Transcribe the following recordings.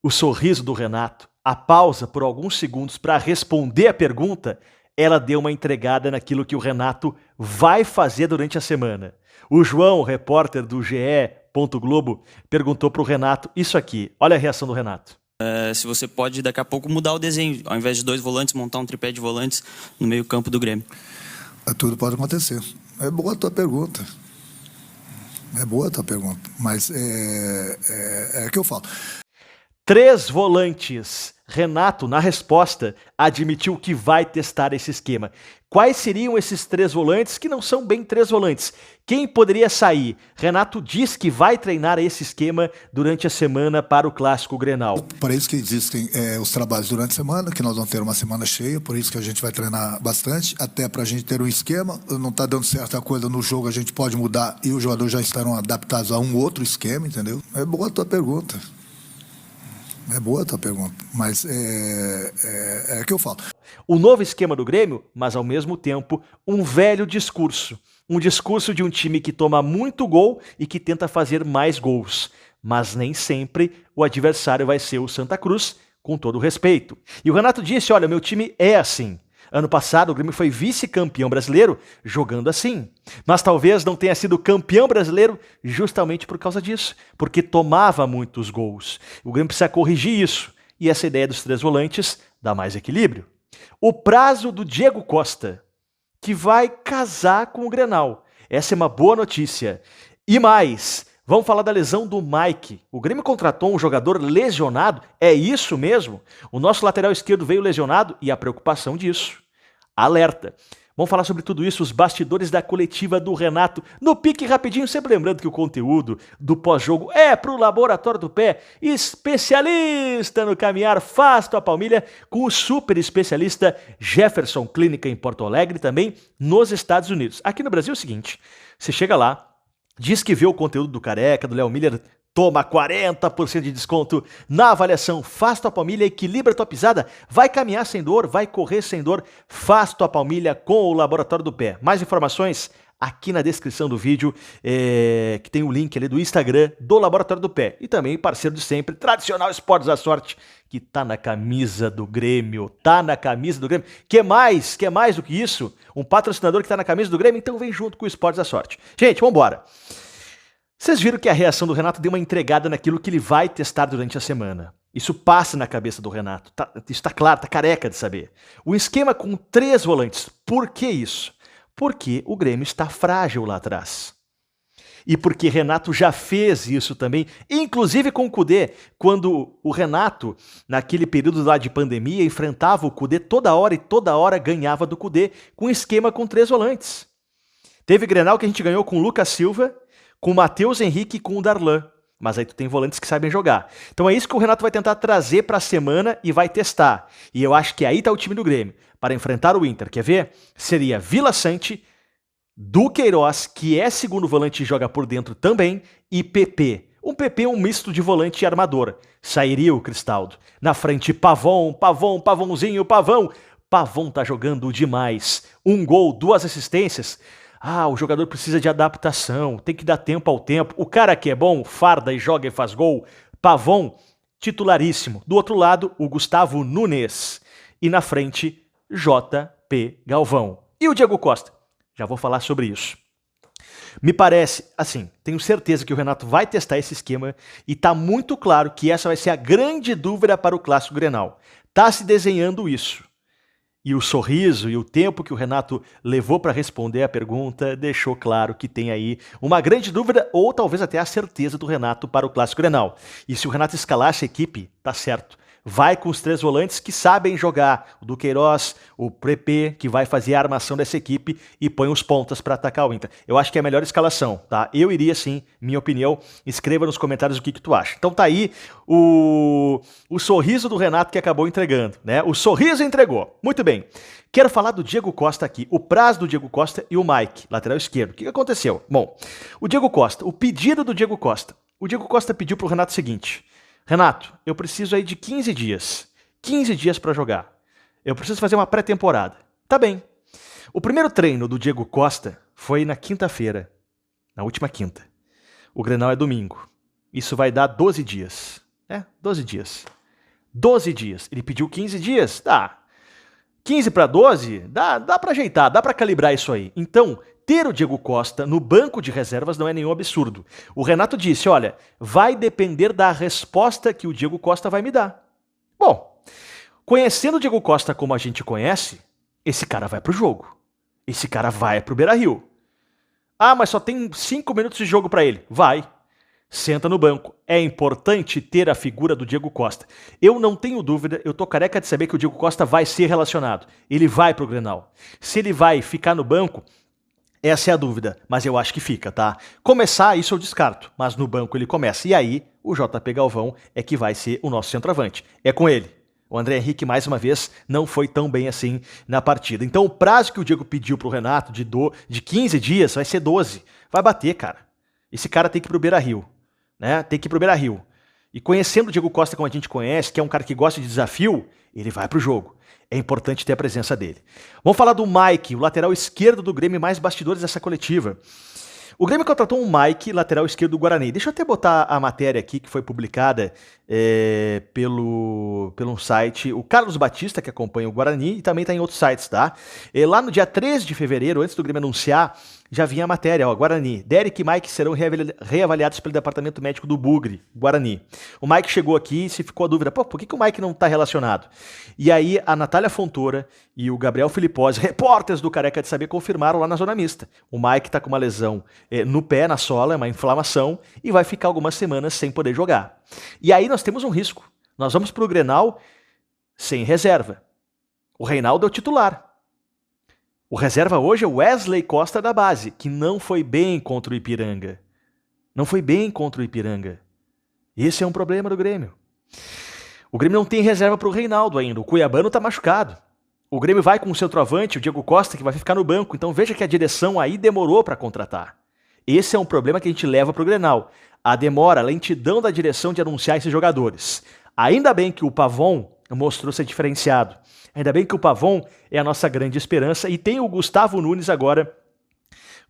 O sorriso do Renato, a pausa por alguns segundos para responder a pergunta, ela deu uma entregada naquilo que o Renato vai fazer durante a semana. O João, repórter do GE. Globo, perguntou para o Renato isso aqui. Olha a reação do Renato. Se você pode daqui a pouco mudar o desenho, ao invés de 2 volantes, montar um tripé de volantes no meio campo do Grêmio. Tudo pode acontecer. É boa a tua pergunta. Mas é que eu falo. 3 volantes. Renato, na resposta, admitiu que vai testar esse esquema. Quais seriam esses 3 volantes que não são bem 3 volantes? Quem poderia sair? Renato diz que vai treinar esse esquema durante a semana para o Clássico Grenal. Para isso que existem os trabalhos durante a semana, que nós vamos ter uma semana cheia, por isso que a gente vai treinar bastante, até para a gente ter um esquema. Não está dando certa coisa no jogo, a gente pode mudar e os jogadores já estarão adaptados a um outro esquema, entendeu? É boa a tua pergunta. Mas é que eu falo. O novo esquema do Grêmio, mas ao mesmo tempo um velho discurso. Um discurso de um time que toma muito gol e que tenta fazer mais gols. Mas nem sempre o adversário vai ser o Santa Cruz, com todo o respeito. E o Renato disse, olha, meu time é assim. Ano passado o Grêmio foi vice-campeão brasileiro jogando assim. Mas talvez não tenha sido campeão brasileiro justamente por causa disso. Porque tomava muitos gols. O Grêmio precisa corrigir isso. E essa ideia dos 3 volantes dá mais equilíbrio. O prazo do Diego Costa, que vai casar com o Grenal. Essa é uma boa notícia. E mais, vamos falar da lesão do Mike. O Grêmio contratou um jogador lesionado, é isso mesmo? O nosso lateral esquerdo veio lesionado e a preocupação disso. Alerta. Vamos falar sobre tudo isso, os bastidores da coletiva do Renato, no pique rapidinho, sempre lembrando que o conteúdo do pós-jogo é pro Laboratório do Pé, especialista no caminhar, faz tua palmilha, com o super especialista Jefferson Clínica em Porto Alegre, também nos Estados Unidos. Aqui no Brasil é o seguinte, você chega lá, diz que vê o conteúdo do Careca, do Léo Miller, toma 40% de desconto na avaliação. Faz tua palmilha, equilibra tua pisada, vai caminhar sem dor, vai correr sem dor. Faz tua palmilha com o Laboratório do Pé. Mais informações aqui na descrição do vídeo, que tem o link ali do Instagram do Laboratório do Pé. E também parceiro de sempre, Tradicional Esportes da Sorte, que tá na camisa do Grêmio. Que mais do que isso? Um patrocinador que tá na camisa do Grêmio, então vem junto com o Esportes da Sorte. Gente, vambora. Vocês viram que a reação do Renato deu uma entregada naquilo que ele vai testar durante a semana. Isso passa na cabeça do Renato. Isso tá claro, tá careca de saber. O esquema com 3 volantes. Por que isso? Porque o Grêmio está frágil lá atrás. E porque Renato já fez isso também, inclusive com o Kudê, quando o Renato, naquele período lá de pandemia, enfrentava o Kudê toda hora ganhava do Kudê com esquema com 3 volantes. Teve Grenal que a gente ganhou com o Lucas Silva, com o Matheus Henrique e com o Darlan. Mas aí tu tem volantes que sabem jogar. Então é isso que o Renato vai tentar trazer para a semana e vai testar. E eu acho que aí tá o time do Grêmio. Para enfrentar o Inter, quer ver? Seria Vila Sante, Duqueiroz, que é segundo volante e joga por dentro também, e PP. Um PP, um misto de volante e armador. Sairia o Cristaldo. Na frente, Pavão. Pavão tá jogando demais. 1 gol, 2 assistências. O jogador precisa de adaptação, tem que dar tempo ao tempo. O cara que é bom, farda e joga e faz gol. Pavão, titularíssimo. Do outro lado, o Gustavo Nunes. E na frente, JP Galvão. E o Diego Costa? Já vou falar sobre isso. Me parece, assim, tenho certeza que o Renato vai testar esse esquema e tá muito claro que essa vai ser a grande dúvida para o Clássico Grenal. Tá se desenhando isso. E o sorriso e o tempo que o Renato levou para responder a pergunta deixou claro que tem aí uma grande dúvida ou talvez até a certeza do Renato para o Clássico Grenal. E se o Renato escalar essa equipe, tá certo. Vai com os 3 volantes que sabem jogar. O Duqueiroz, o PP, que vai fazer a armação dessa equipe e põe os pontas para atacar o Inter. Eu acho que é a melhor escalação, tá? Eu iria sim, minha opinião. Escreva nos comentários o que tu acha. Então tá aí o sorriso do Renato que acabou entregando, né? O sorriso entregou. Muito bem. Quero falar do Diego Costa aqui. O prazo do Diego Costa e o Mike, lateral esquerdo. O que aconteceu? Bom, o Diego Costa, o pedido do Diego Costa. O Diego Costa pediu pro Renato o seguinte: Renato, eu preciso aí de 15 dias. 15 dias para jogar. Eu preciso fazer uma pré-temporada. Tá bem. O primeiro treino do Diego Costa foi na quinta-feira. Na última quinta. O Grenal é domingo. Isso vai dar 12 dias. 12 dias. 12 dias. Ele pediu 15 dias? Dá. 15 para 12? Dá para ajeitar, dá para calibrar isso aí. Então, ter o Diego Costa no banco de reservas não é nenhum absurdo. O Renato disse, olha, vai depender da resposta que o Diego Costa vai me dar. Bom, conhecendo o Diego Costa como a gente conhece, esse cara vai pro jogo. Esse cara vai pro Beira-Rio. Ah, mas só tem 5 minutos de jogo para ele. Vai. Senta no banco. É importante ter a figura do Diego Costa. Eu não tenho dúvida, eu tô careca de saber que o Diego Costa vai ser relacionado. Ele vai pro Grenal. Se ele vai ficar no banco, essa é a dúvida, mas eu acho que fica, tá? Começar, isso eu descarto, mas no banco ele começa. E aí, o JP Galvão é que vai ser o nosso centroavante. É com ele. O André Henrique, mais uma vez, não foi tão bem assim na partida. Então, o prazo que o Diego pediu pro Renato de 15 dias vai ser 12. Vai bater, cara. Esse cara tem que ir pro Beira-Rio, né? Tem que ir pro Beira-Rio. E conhecendo o Diego Costa como a gente conhece, que é um cara que gosta de desafio, ele vai pro jogo. É importante ter a presença dele. Vamos falar do Mike, o lateral esquerdo do Grêmio, mais bastidores dessa coletiva. O Grêmio contratou um Mike, lateral esquerdo do Guarani. Deixa eu até botar a matéria aqui que foi publicada pelo site, o Carlos Batista, que acompanha o Guarani, e também está em outros sites, tá? Lá no dia 13 de fevereiro, antes do Grêmio anunciar, já vinha a matéria, ó, Guarani. Derek e Mike serão reavaliados pelo Departamento Médico do Bugre, Guarani. O Mike chegou aqui e se ficou a dúvida, pô, por que o Mike não está relacionado? E aí a Natália Fontoura e o Gabriel Filipozzi, repórteres do Careca de Saber, confirmaram lá na zona mista. O Mike está com uma lesão no pé, na sola, uma inflamação, e vai ficar algumas semanas sem poder jogar. E aí nós temos um risco. Nós vamos para o Grenal sem reserva. O Reinaldo é o titular. O reserva hoje é o Wesley Costa da base, que não foi bem contra o Ipiranga. Não foi bem contra o Ipiranga. Esse é um problema do Grêmio. O Grêmio não tem reserva para o Reinaldo ainda. O Cuiabano está machucado. O Grêmio vai com o centroavante, o Diego Costa, que vai ficar no banco. Então veja que a direção aí demorou para contratar. Esse é um problema que a gente leva para o Grenal. A demora, a lentidão da direção de anunciar esses jogadores. Ainda bem que o Pavon mostrou ser diferenciado. Ainda bem que o Pavon é a nossa grande esperança e tem o Gustavo Nunes agora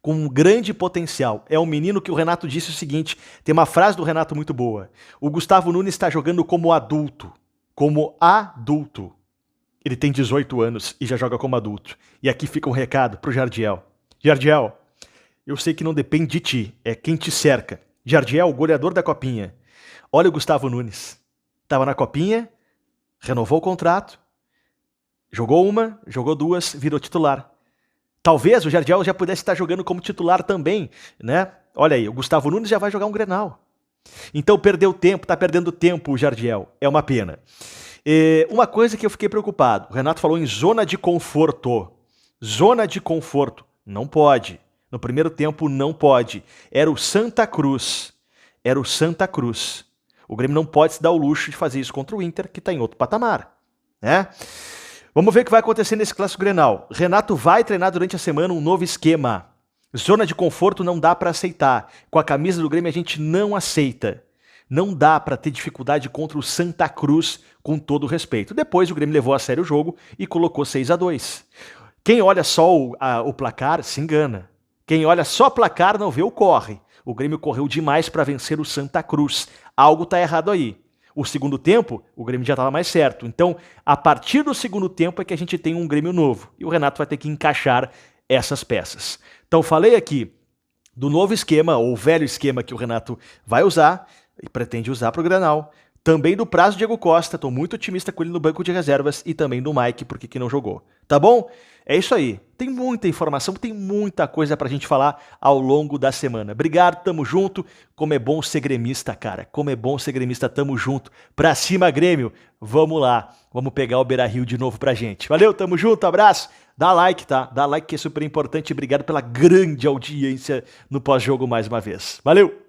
com um grande potencial. É um menino que o Renato disse o seguinte, tem uma frase do Renato muito boa. O Gustavo Nunes está jogando como adulto. Como adulto. Ele tem 18 anos e já joga como adulto. E aqui fica um recado pro Jardiel. Jardiel, eu sei que não depende de ti, é quem te cerca. Jardiel, o goleador da Copinha. Olha o Gustavo Nunes. Estava na Copinha, renovou o contrato, jogou uma, jogou duas, virou titular. Talvez o Jardiel já pudesse estar jogando como titular também, né? Olha aí, o Gustavo Nunes já vai jogar um Grenal. Então perdeu tempo, tá perdendo tempo o Jardiel. É uma pena. Uma coisa que eu fiquei preocupado, o Renato falou em zona de conforto. Zona de conforto. Não pode. No primeiro tempo não pode. Era o Santa Cruz. Era o Santa Cruz. O Grêmio não pode se dar o luxo de fazer isso contra o Inter, que está em outro patamar, né? Vamos ver o que vai acontecer nesse Clássico Grenal. Renato vai treinar durante a semana um novo esquema. Zona de conforto não dá para aceitar. Com a camisa do Grêmio a gente não aceita. Não dá para ter dificuldade contra o Santa Cruz, com todo o respeito. Depois o Grêmio levou a sério o jogo e colocou 6-2. Quem olha só o placar se engana. Quem olha só o placar não vê o corre. O Grêmio correu demais para vencer o Santa Cruz. Algo está errado aí. O segundo tempo, o Grêmio já estava mais certo. Então, a partir do segundo tempo é que a gente tem um Grêmio novo. E o Renato vai ter que encaixar essas peças. Então, falei aqui do novo esquema, ou velho esquema que o Renato vai usar e pretende usar para o Grenal. Também do prazo Diego Costa, estou muito otimista com ele no banco de reservas. E também do Mike, porque que não jogou. Tá bom? É isso aí. Tem muita informação, tem muita coisa pra gente falar ao longo da semana. Obrigado, tamo junto. Como é bom ser gremista, cara. Como é bom ser gremista, tamo junto. Pra cima, Grêmio. Vamos lá. Vamos pegar o Beira-Rio de novo pra gente. Valeu, tamo junto, abraço. Dá like, tá? Dá like que é super importante. Obrigado pela grande audiência no pós-jogo mais uma vez. Valeu!